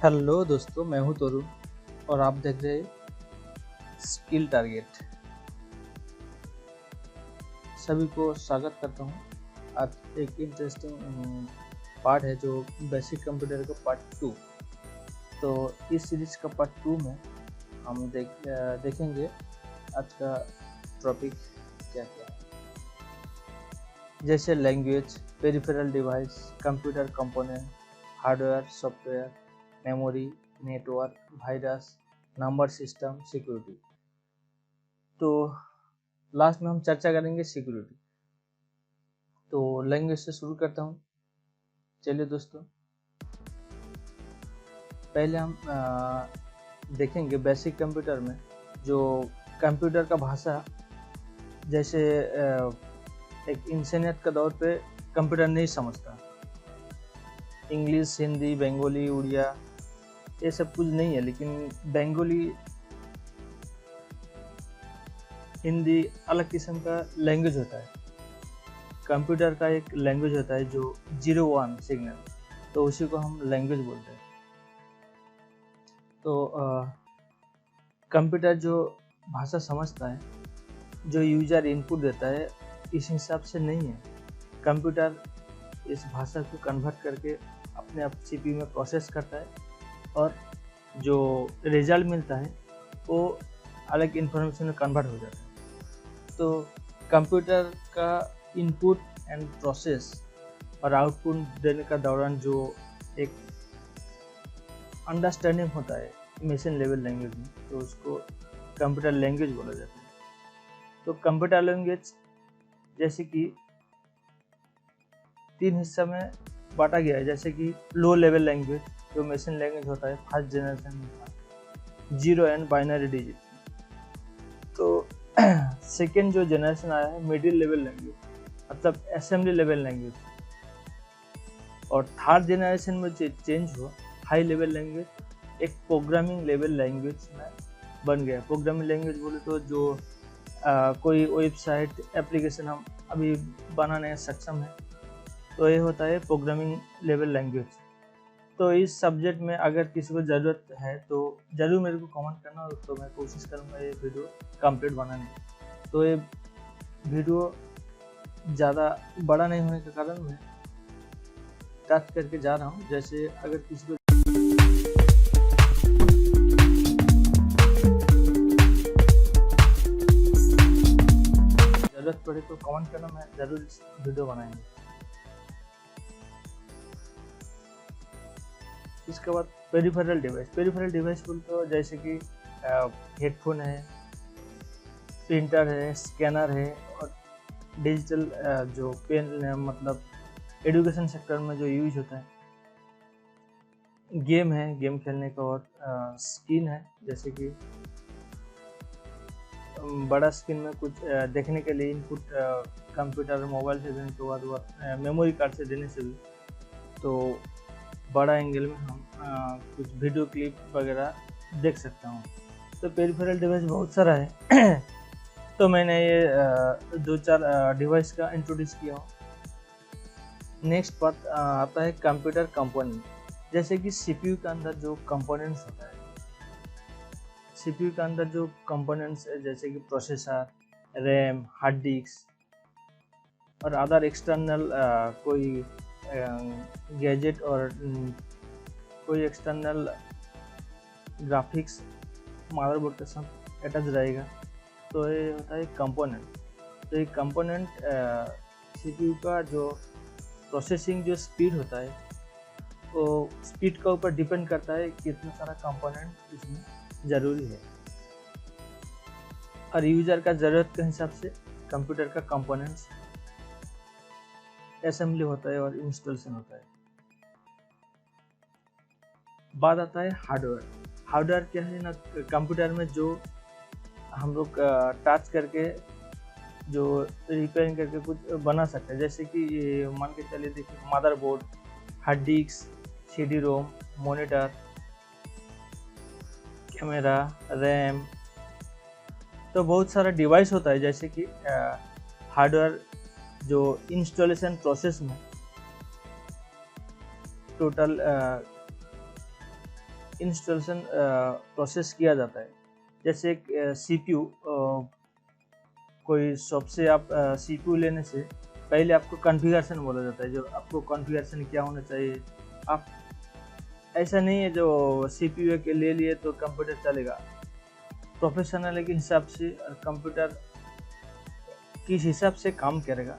Hello दोस्तों, मैं हूं तरुण और आप देख रहे हैं स्किल टारगेट। सभी को स्वागत करता हूं। आज एक इंटरेस्टिंग पार्ट है जो बेसिक कंप्यूटर का पार्ट 2। तो इस सीरीज का पार्ट 2 में हम देखेंगे आज का टॉपिक क्या क्या है, जैसे language, peripheral device, computer component, hardware, software, memory, network, virus, number system, security. तो लास्ट में हम चर्चा करेंगे सिक्योरिटी। तो लैंग्वेज से शुरू करता हूँ। चलिए दोस्तों, पहले हम देखेंगे बेसिक कंप्यूटर में जो कंप्यूटर का भाषा, जैसे एक इंसानियत का दौर पे कंप्यूटर नहीं समझता। इंग्लिश, हिंदी, बंगाली, उड़िया ये सब कुछ नहीं है, लेकिन बंगाली, हिंदी अलग किस्म का लैंग्वेज होता है। कंप्यूटर का एक लैंग्वेज होता है जो 0-1 सिग्नल, तो उसी को हम लैंग्वेज बोलते हैं। तो कंप्यूटर जो भाषा समझता है, जो यूजर इनपुट देता है, इस हिसाब से नहीं है। कंप्यूटर इस भाषा को कन्वर्ट करके अपने आप सीपीयू में प्रोसेस करता है और जो रिजल्ट मिलता है वो अलग इन्फॉर्मेशन में कन्वर्ट हो जाता है। तो कंप्यूटर का इनपुट एंड प्रोसेस और आउटपुट देने का दौरान जो एक अंडरस्टैंडिंग होता है मशीन लेवल लैंग्वेज में, तो उसको कंप्यूटर लैंग्वेज बोला जाता है। तो कंप्यूटर लैंग्वेज जैसे कि 3 हिस्सा में बांटा गया है, जैसे कि लो लेवल लैंग्वेज जो मशीन लैंग्वेज होता है फर्स्ट जनरेशन में था, 0 एंड बाइनरी डिजिट। तो सेकेंड जो जनरेशन आया है मिडिल लेवल लैंग्वेज, मतलब असेंबली लेवल लैंग्वेज। और थर्ड जनरेशन में जो चेंज हुआ हाई लेवल लैंग्वेज, एक प्रोग्रामिंग लेवल लैंग्वेज में बन गया। प्रोग्रामिंग लैंग्वेज बोले तो जो कोई वेबसाइट एप्लीकेशन हम अभी बनाने सक्षम है, तो ये होता है प्रोग्रामिंग लेवल लैंग्वेज। तो इस सब्जेक्ट में अगर किसी को ज़रूरत है तो ज़रूर मेरे को कमेंट करना, तो मैं कोशिश करूँगा ये वीडियो कंप्लीट बनाने की। तो ये वीडियो ज़्यादा बड़ा नहीं होने के कारण मैं कट करके जा रहा हूँ। जैसे अगर किसी को ज़रूरत पड़े तो कमेंट करना, मैं ज़रूर इस वीडियो बनाएंगे। इसके बाद पेरिफेरल डिवाइस। पेरिफेरल डिवाइस बोल तो जैसे कि हेडफोन है, प्रिंटर है, स्कैनर है, और डिजिटल जो पेन, मतलब एजुकेशन सेक्टर में जो यूज होता है। गेम है, गेम खेलने का, और स्क्रीन है, जैसे कि बड़ा स्क्रीन में कुछ देखने के लिए इनपुट कंप्यूटर मोबाइल से देने के बाद मेमोरी कार्ड से देने से भी, तो बड़ा एंगल में हम कुछ वीडियो क्लिप वगैरह देख सकता हूँ। तो पेरिफेरल डिवाइस बहुत सारा है तो मैंने ये 2-4 डिवाइस का इंट्रोड्यूस किया हूँ। नेक्स्ट बात आता है कंप्यूटर कंपोनेंट। जैसे कि सीपीयू के अंदर जो कंपोनेंट्स होता है, सीपीयू के अंदर जो कंपोनेंट्स जैसे कि प्रोसेसर, रैम, हार्ड डिस्क और अदर एक्सटर्नल कोई गैजेट और कोई एक्सटर्नल ग्राफिक्स मदरबोर्ड के साथ अटैच रहेगा, तो ये होता है कंपोनेंट। तो ये कंपोनेंट सीपीयू का जो प्रोसेसिंग जो स्पीड होता है, वो स्पीड का ऊपर डिपेंड करता है कितना सारा कंपोनेंट इसमें ज़रूरी है, और यूज़र का ज़रूरत के हिसाब से कंप्यूटर का कंपोनेंट्स असेंबली होता है और इंस्टॉलेशन होता है। बात आता है हार्डवेयर। हार्डवेयर क्या है ना, कंप्यूटर में जो हम लोग टच करके जो रिपेयरिंग करके कुछ बना सकते हैं, जैसे कि ये मान के चलिए, देखिए motherboard, hard disk, CD ROM, monitor, camera, RAM, तो बहुत सारा डिवाइस होता है। जैसे कि हार्डवेयर जो इंस्टॉलेशन प्रोसेस में टोटल इंस्टॉलेशन प्रोसेस किया जाता है। जैसे एक CPU, कोई शॉप से आप CPU लेने से पहले आपको कॉन्फ़िगरेशन बोला जाता है, जो आपको कॉन्फ़िगरेशन क्या होना चाहिए। आप ऐसा नहीं है जो CPU के ले लिए तो कंप्यूटर चलेगा। प्रोफेशनल के हिसाब से कंप्यूटर किस हिसाब से काम करेगा,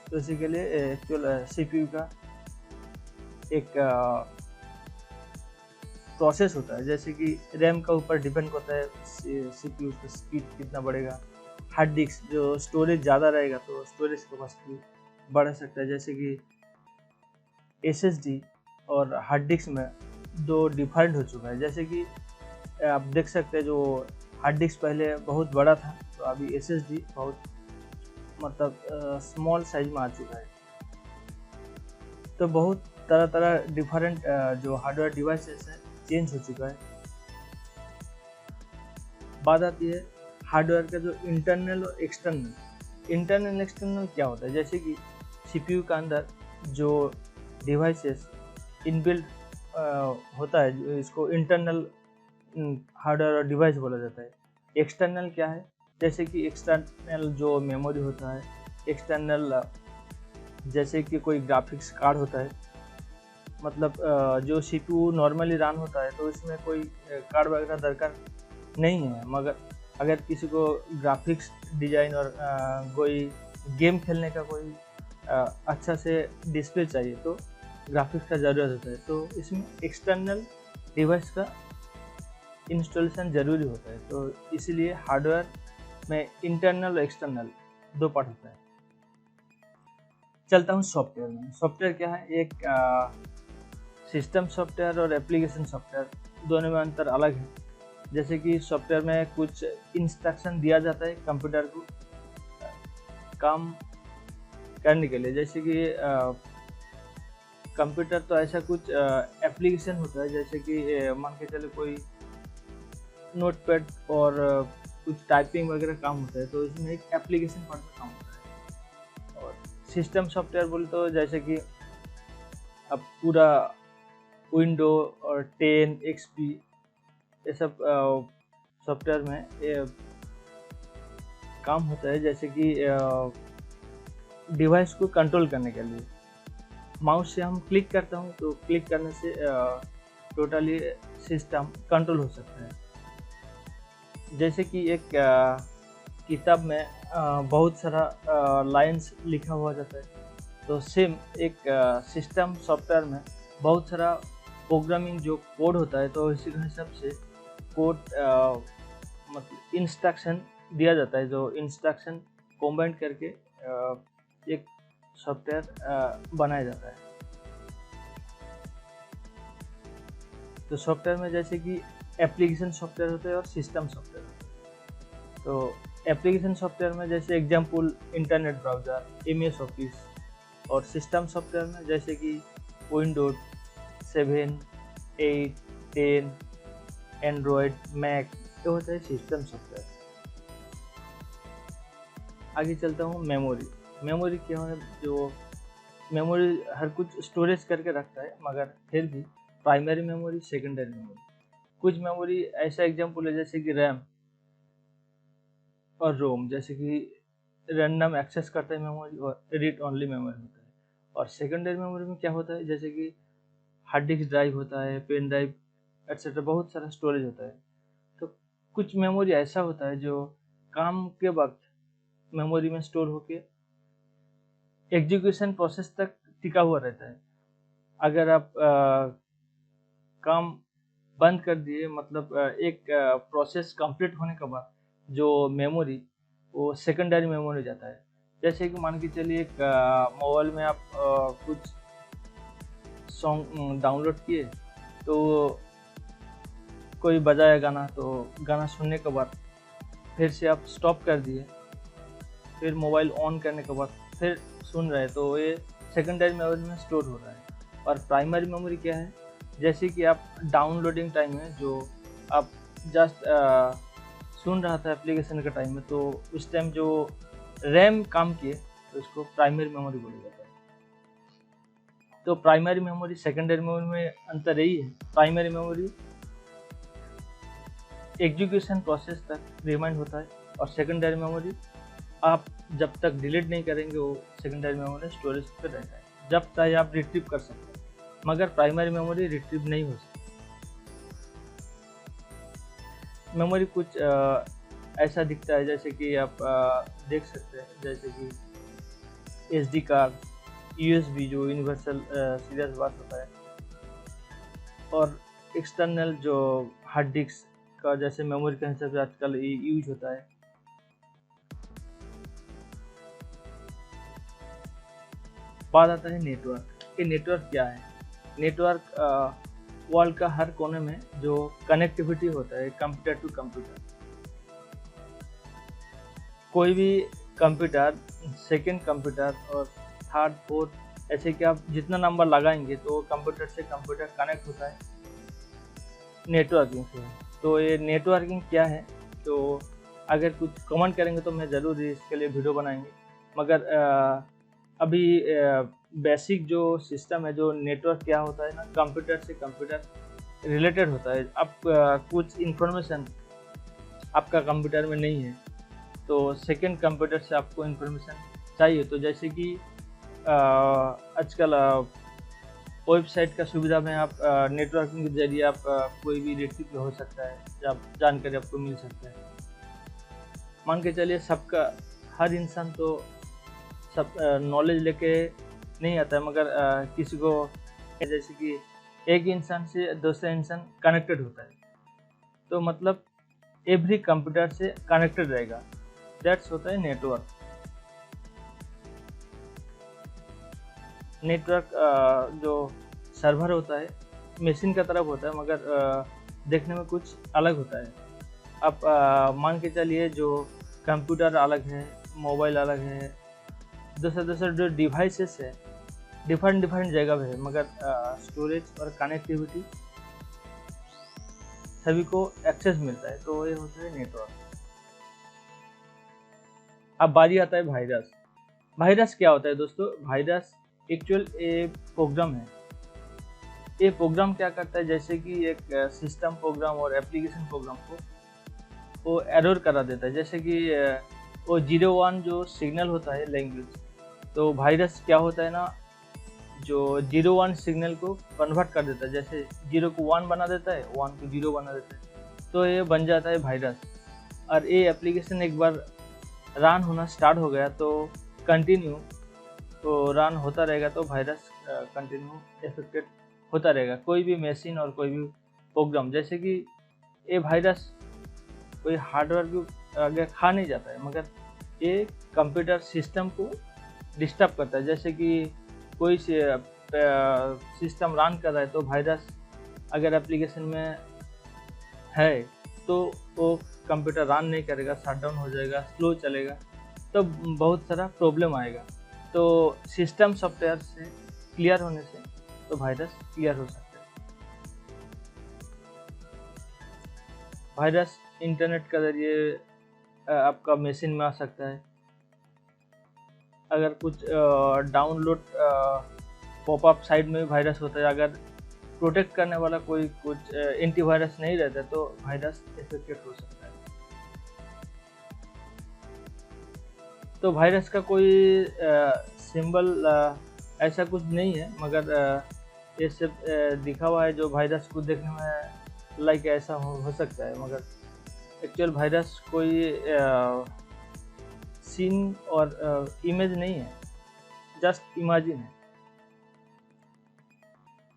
तो इसी के लिए एक्चुअल CPU का एक प्रोसेस होता है। जैसे कि रैम का ऊपर डिपेंड करता है CPU का स्पीड कितना बढ़ेगा। हार्ड डिस्क जो स्टोरेज ज़्यादा रहेगा तो स्टोरेज कैपेसिटी बढ़ सकता है। जैसे कि SSD और हार्ड डिस्क में दो डिफरेंट हो चुका है। जैसे कि आप देख सकते हैं जो हार्ड डिस्क पहले बहुत बड़ा था, तो अभी SSD बहुत मतलब स्मॉल साइज में आ चुका है। तो बहुत तरह तरह डिफरेंट जो हार्डवेयर डिवाइसेस है चेंज हो चुका है। बात आती है हार्डवेयर का जो इंटरनल और एक्सटर्नल क्या होता है। जैसे कि CPU का अंदर जो डिवाइसेस इनबिल्ट होता है, जो इसको इंटरनल हार्डवेयर और डिवाइस बोला जाता है। एक्सटर्नल क्या है, जैसे कि एक्सटर्नल जो मेमोरी होता है, एक्सटर्नल जैसे कि कोई ग्राफिक्स कार्ड होता है। मतलब जो CPU नॉर्मली रन होता है तो इसमें कोई कार्ड वगैरह दरकार नहीं है, मगर अगर किसी को ग्राफिक्स डिजाइन और कोई गेम खेलने का कोई अच्छा से डिस्प्ले चाहिए तो ग्राफिक्स का ज़रूरत होता है। तो इसमें एक्सटर्नल डिवाइस का इंस्टॉलेशन ज़रूरी होता है। तो इसीलिए हार्डवेयर में इंटरनल और एक्सटर्नल दो पार्ट होता है। चलता हूँ सॉफ्टवेयर में। सॉफ्टवेयर क्या है, एक सिस्टम सॉफ्टवेयर और एप्लीकेशन सॉफ्टवेयर दोनों में अंतर अलग है। जैसे कि सॉफ्टवेयर में कुछ इंस्ट्रक्शन दिया जाता है कंप्यूटर को काम करने के लिए। जैसे कि कंप्यूटर तो ऐसा कुछ एप्लीकेशन होता है, जैसे कि मान के चले कोई नोटपैड और कुछ टाइपिंग वगैरह काम होता है, तो इसमें एक एप्लीकेशन पार्ट का काम होता है। और सिस्टम सॉफ्टवेयर बोले तो जैसे कि अब पूरा विंडो और 10 XP ये सब सॉफ्टवेयर में काम होता है। जैसे कि डिवाइस को कंट्रोल करने के लिए माउस से हम क्लिक करता हूँ, तो क्लिक करने से टोटली सिस्टम कंट्रोल हो सकता है। जैसे कि एक किताब में बहुत सारा लाइंस लिखा हुआ जाता है, तो सेम एक सिस्टम सॉफ्टवेयर में बहुत सारा प्रोग्रामिंग जो कोड होता है, तो इसी हिसाब से कोड मतलब इंस्ट्रक्शन दिया जाता है, जो इंस्ट्रक्शन कॉम्बाइन करके एक सॉफ्टवेयर बनाया जाता है। तो सॉफ्टवेयर में जैसे कि एप्लीकेशन सॉफ्टवेयर होते हैं और सिस्टम सॉफ्टवेयर होते हैं। तो एप्लीकेशन सॉफ्टवेयर में जैसे example internet browser, MS office, और सिस्टम सॉफ्टवेयर में जैसे कि विंडोज 7, 8, 10, एंड्रॉयड, मैक, ये होता है सिस्टम सॉफ्टवेयर। आगे चलता हूँ मेमोरी क्या है, जो मेमोरी हर कुछ स्टोरेज करके रखता है, मगर फिर भी प्राइमरी मेमोरी, सेकेंडरी मेमोरी। कुछ मेमोरी ऐसा एग्जांपल है जैसे कि रैम और रोम, जैसे कि रैंडम एक्सेस करता है मेमोरी और रीड ओनली मेमोरी होता है। और सेकेंडरी मेमोरी में क्या होता है, जैसे कि हार्ड डिस्क ड्राइव होता है, पेन ड्राइव एक्सेट्रा, बहुत सारा स्टोरेज होता है। तो कुछ मेमोरी ऐसा होता है जो काम के वक्त मेमोरी में स्टोर होके एग्जीक्यूशन प्रोसेस तक टिका हुआ रहता है। अगर आप काम बंद कर दिए, मतलब एक प्रोसेस कंप्लीट होने के बाद जो मेमोरी वो सेकेंडरी मेमोरी जाता है। जैसे कि मान के चलिए एक मोबाइल में आप कुछ सॉन्ग डाउनलोड किए, तो कोई बजाया गाना, तो गाना सुनने के बाद फिर से आप स्टॉप कर दिए, फिर मोबाइल ऑन करने के बाद फिर सुन रहे हैं, तो ये सेकेंडरी मेमोरी में स्टोर हो रहा है। और प्राइमरी मेमोरी क्या है, जैसे कि आप डाउनलोडिंग टाइम है, जो आप जस्ट सुन रहा था एप्लीकेशन के टाइम में, तो उस टाइम जो रैम काम किए तो उसको प्राइमरी मेमोरी बोला जाता है। तो प्राइमरी मेमोरी सेकेंडरी मेमोरी में अंतर यही है, प्राइमरी मेमोरी एग्जीक्यूशन प्रोसेस तक रिमाइंड होता है, और सेकेंडरी मेमोरी आप जब तक डिलीट नहीं करेंगे वो सेकेंडरी मेमोरी स्टोरेज पे रहता है, जब चाहे आप रिट्रीव कर सकते हैं, मगर प्राइमरी मेमोरी रिट्रीव नहीं हो सकती। मेमोरी कुछ ऐसा दिखता है जैसे कि आप देख सकते हैं, जैसे कि एसडी कार्ड, यूएसबी जो यूनिवर्सल सीरियल बस होता है, और एक्सटर्नल जो हार्ड डिस्क का जैसे मेमोरी के हिसाब से आजकल यूज होता है। बात आता है नेटवर्क। ये नेटवर्क क्या है? नेटवर्क वर्ल्ड का हर कोने में जो कनेक्टिविटी होता है कंप्यूटर टू कंप्यूटर, कोई भी कंप्यूटर, सेकंड कंप्यूटर और थर्ड फोर्थ, ऐसे कि आप जितना नंबर लगाएंगे तो कंप्यूटर से कंप्यूटर कनेक्ट होता है नेटवर्किंग से। तो ये नेटवर्किंग क्या है, तो अगर कुछ कमेंट करेंगे तो मैं ज़रूर इसके लिए वीडियो बनाएंगे, मगर अभी बेसिक जो सिस्टम है, जो नेटवर्क क्या होता है ना, कंप्यूटर से कंप्यूटर रिलेटेड होता है। अब कुछ इंफॉर्मेशन आपका कंप्यूटर में नहीं है तो सेकंड कंप्यूटर से आपको इंफॉर्मेशन चाहिए, तो जैसे कि आजकल वेबसाइट का सुविधा में आप नेटवर्किंग के जरिए आप कोई भी रिट्रीव हो सकता है, जब जानकारी आपको मिल सकता है। मान के चलिए सबका, हर इंसान तो सब नॉलेज लेके नहीं आता है, मगर किसी को जैसे कि एक इंसान से दूसरा इंसान कनेक्टेड होता है, तो मतलब एवरी कंप्यूटर से कनेक्टेड रहेगा, दैट्स होता है नेटवर्क। नेटवर्क जो सर्वर होता है मशीन का तरफ होता है, मगर देखने में कुछ अलग होता है। आप मान के चलिए जो कंप्यूटर अलग है, मोबाइल अलग है, दूसरा जो डिवाइसेस है डिफरेंट जगह पे है, मगर स्टोरेज और कनेक्टिविटी सभी को एक्सेस मिलता है, तो ये होता है नेटवर्क। अब बारी आता है वायरस। वायरस क्या होता है दोस्तों? वायरस एक्चुअल एक प्रोग्राम है। ये प्रोग्राम क्या करता है, जैसे कि एक सिस्टम प्रोग्राम और एप्लीकेशन प्रोग्राम को वो एरर करा देता है, जैसे कि वो 0-1 जो सिग्नल होता है लैंग्वेज, तो वायरस क्या होता है ना, जो 0-1 सिग्नल को कन्वर्ट कर देता है, जैसे 0 को 1 बना देता है, 1 को 0 बना देता है, तो ये बन जाता है वायरस। और ये एप्लीकेशन एक बार रन होना स्टार्ट हो गया तो कंटिन्यू तो रन होता रहेगा, तो वायरस कंटिन्यू इफेक्टेड होता रहेगा, कोई भी मशीन और कोई भी प्रोग्राम। जैसे कि ये वायरस कोई हार्डवेयर को आगे खा नहीं जाता है, मगर ये कंप्यूटर सिस्टम को डिस्टर्ब करता है। जैसे कि कोई सिस्टम रन कर रहा है तो वायरस अगर एप्लीकेशन में है तो वो कंप्यूटर रन नहीं करेगा, शटडाउन हो जाएगा, स्लो चलेगा, तो बहुत सारा प्रॉब्लम आएगा। तो सिस्टम सॉफ्टवेयर से क्लियर होने से तो वायरस क्लियर हो सकता है। वायरस इंटरनेट के जरिए आपका मशीन में आ सकता है। अगर कुछ डाउनलोड पॉपअप साइट में भी वायरस होता है, अगर प्रोटेक्ट करने वाला कोई कुछ एंटीवायरस नहीं रहता तो वायरस इफेक्टेड हो सकता है। तो वायरस का कोई सिंबल ऐसा कुछ नहीं है, मगर ये सब दिखा हुआ है, जो वायरस को देखने में लाइक ऐसा हो सकता है, मगर एक्चुअल वायरस कोई सीन और इमेज नहीं है, जस्ट इमेजिन है।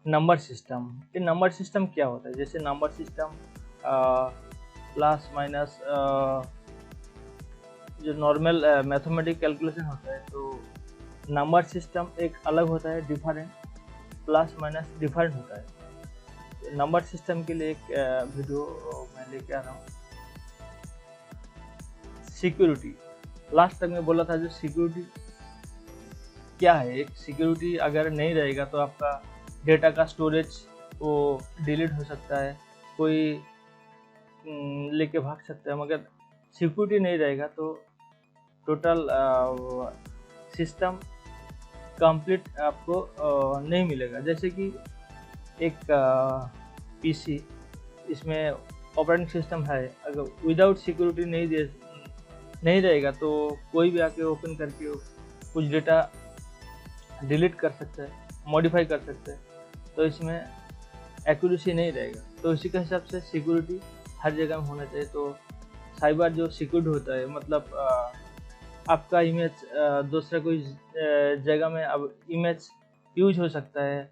नंबर सिस्टम, ये नंबर सिस्टम क्या होता है? जैसे नंबर सिस्टम प्लस माइनस जो नॉर्मल मैथमेटिक कैलकुलेशन होता है, तो नंबर सिस्टम एक अलग होता है, डिफरेंट, प्लस माइनस डिफरेंट होता है। नंबर सिस्टम के लिए एक वीडियो मैं लेके आ रहा हूँ। सिक्योरिटी, लास्ट तक मैं बोला था, जो सिक्योरिटी क्या है, एक सिक्योरिटी अगर नहीं रहेगा तो आपका डेटा का स्टोरेज वो डिलीट हो सकता है, कोई लेके भाग सकता है, मगर सिक्योरिटी नहीं रहेगा तो टोटल सिस्टम कंप्लीट आपको नहीं मिलेगा। जैसे कि एक पीसी, इसमें ऑपरेटिंग सिस्टम है, अगर विदाउट सिक्योरिटी नहीं रहेगा तो कोई भी आके ओपन करके कुछ डेटा डिलीट कर सकता है, मॉडिफाई कर सकता है, तो इसमें एक्यूरेसी नहीं रहेगा। तो इसी के हिसाब से सिक्योरिटी हर जगह में होना चाहिए। तो साइबर जो सिक्योर्ड होता है, मतलब आपका इमेज दूसरा कोई जगह में अब इमेज यूज हो सकता है,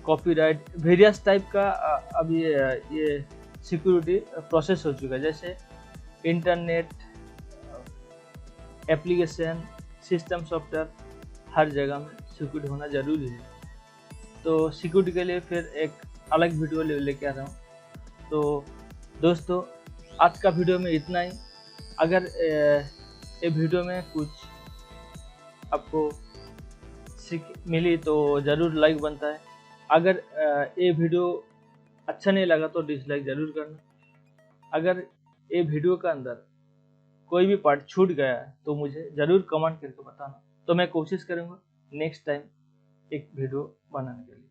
कॉपीराइट वेरियस टाइप का अब ये सिक्योरिटी प्रोसेस हो चुका है। जैसे इंटरनेट, एप्लीकेशन, सिस्टम, सॉफ्टवेयर, हर जगह में सिक्योरिटी होना ज़रूरी है। तो सिक्योरिटी के लिए फिर एक अलग वीडियो लेके आ रहा हूँ। तो दोस्तों, आज का वीडियो में इतना ही। अगर ये वीडियो में कुछ आपको सीख मिली तो ज़रूर लाइक बनता है। अगर ये वीडियो अच्छा नहीं लगा तो डिसलाइक ज़रूर करना। अगर ये वीडियो का अंदर कोई भी पार्ट छूट गया है तो मुझे ज़रूर कमेंट करके बताना, तो मैं कोशिश करूँगा नेक्स्ट टाइम एक वीडियो बनाने के लिए।